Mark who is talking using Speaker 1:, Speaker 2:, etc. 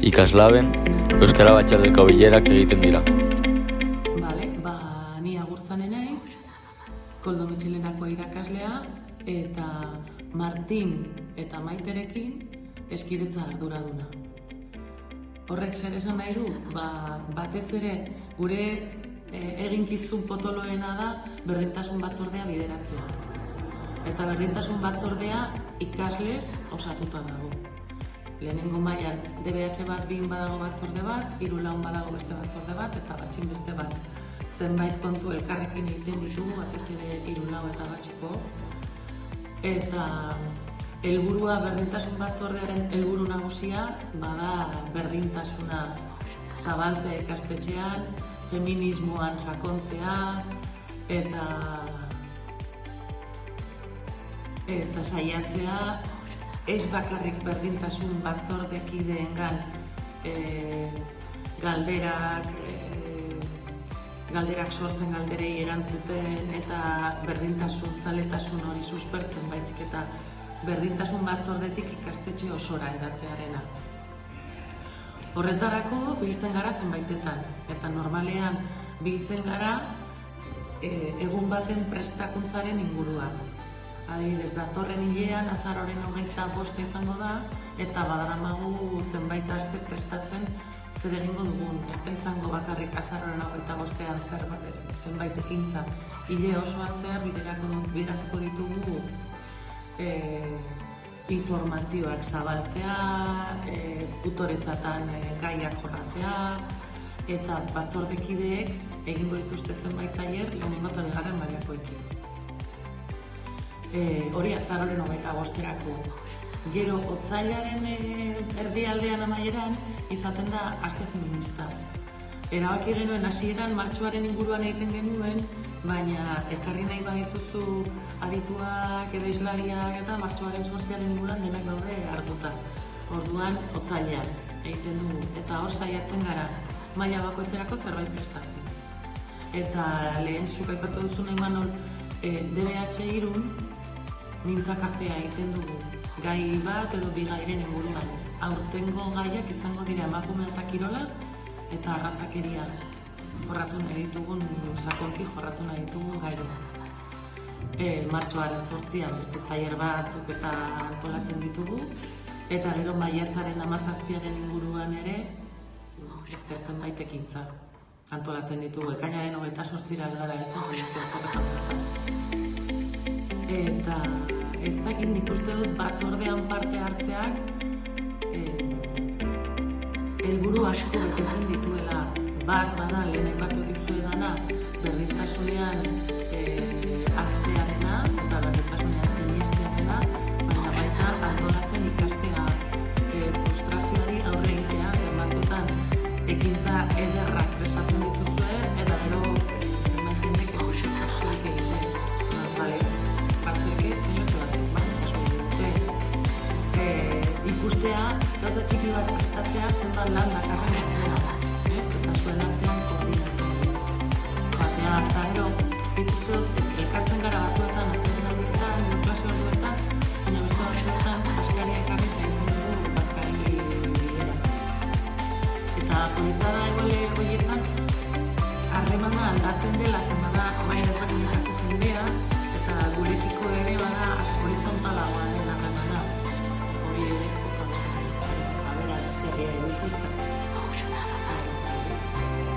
Speaker 1: Ikaslaben, Euskara Batzordeko bilerak egiten dira.
Speaker 2: Ni Agurtzane naiz, Koldo Mitxelenako irakaslea, eta Martin eta Maiterekin eskidetza arduraduna. Horrek zer esan nahi du? Batez ere, gure eginkizun potoloena da berdintasun batzordea bideratzea. Eta berdintasun batzordea ikaslez osatuta dago. Lehenengo mailan DBH bat bin badago batzorde bat, 3-4 badago beste batzorde bat, eta batxin beste bat. Zenbait kontu elkarrekin egiten ditugu, batez ere 3-4 eta batxiko. Eta helburua berdintasun batzordearen helburu nagusia bada berdintasuna zabaltzea ikastetxean, feminismoan sakontzea eta saiatzea ez bakarrik berdintasun batzordekideengan galderak sortzen galderei erantzuten eta berdintasun zaletasun hori suspertzen, baizik eta berdintasun batzordetik ikastetxe osora edatzearena. Horretarako biltzen gara zenbaitetan, eta normalean biltzen gara egun baten prestakuntzaren inguruan. Adibidez, datorren hilean, azaroaren 25 izango da, eta badaramagu zenbait aste prestatzen zer egingo dugun. Ez da izango bakarrik azaroaren 25ean zenbait ekintza. Hile osoan zehar bideratuko ditugu informazioak zabaltzea, tutoretzatan gaiak jorratzea, eta batzordekideek egingo dituzte zenbait tailer lehenengo eta bigarren mailakoekin. Hori azaroaren 25erako. Gero, otsailaren erdialdean amaieran izaten da aste feminista. Erabaki genuen hasieran martxoaren inguruan egiten genuen, baina ekarri nahi badituzu adituak edo hizlariak eta martxoaren 8 inguruan denak daude hartuta. Orduan, otsailean egiten dugu, eta hor saiatzen gara maila bakoitzerako zerbait prestatzen. Eta lehen zuk aipatu duzun Imanol, DBH Irun mintza kafea egiten dugu, gai bat edo bi gairen inguruan. Aurtengo gaiak izango dira emakume eta kirola eta arrazakeria jorratu nahi ditugun, sakonki jorratu nahi ditugun gaiak. Martxoaren 8an beste tailer batzuk eta antolatzen ditugu, eta gero maiatzaren 17 inguruan ere beste zenbait ekintza antolatzen ditugu. Ekainaren 28ra gara eta ez dakit nik uste dut batzordean parte hartzeak helburu asko betetzen dituela. Bat bada lehen aipatu dizuedana berdintasunean haztearena eta berdintasunean sinestearena, baina baita antolatzen ikastea, frustrazioari aurre egitea, zen batzuetan ekintza ederrak prestatzen dituzue, eta gero zenbait jendek ez dute kasurik egiten. Ikustea, gauza txiki bat prestatzea zenbat lan dakarren atzera, eta zuen artean koordinatzen. Eta gero, ikuste elkartzen gara batzuetan, atzeren aldietan, klase orduetan, baina beste batzuetan askaria ekarri eta egiten dugu bazkari bilera. Eta polita da egoile horietan, harremana aldatzen dela zenbada maila ezberdinetako jendea, eta gurekiko ere bada horizontalagoa dela harremana. Hori ere, aberatzeria erutzen zen.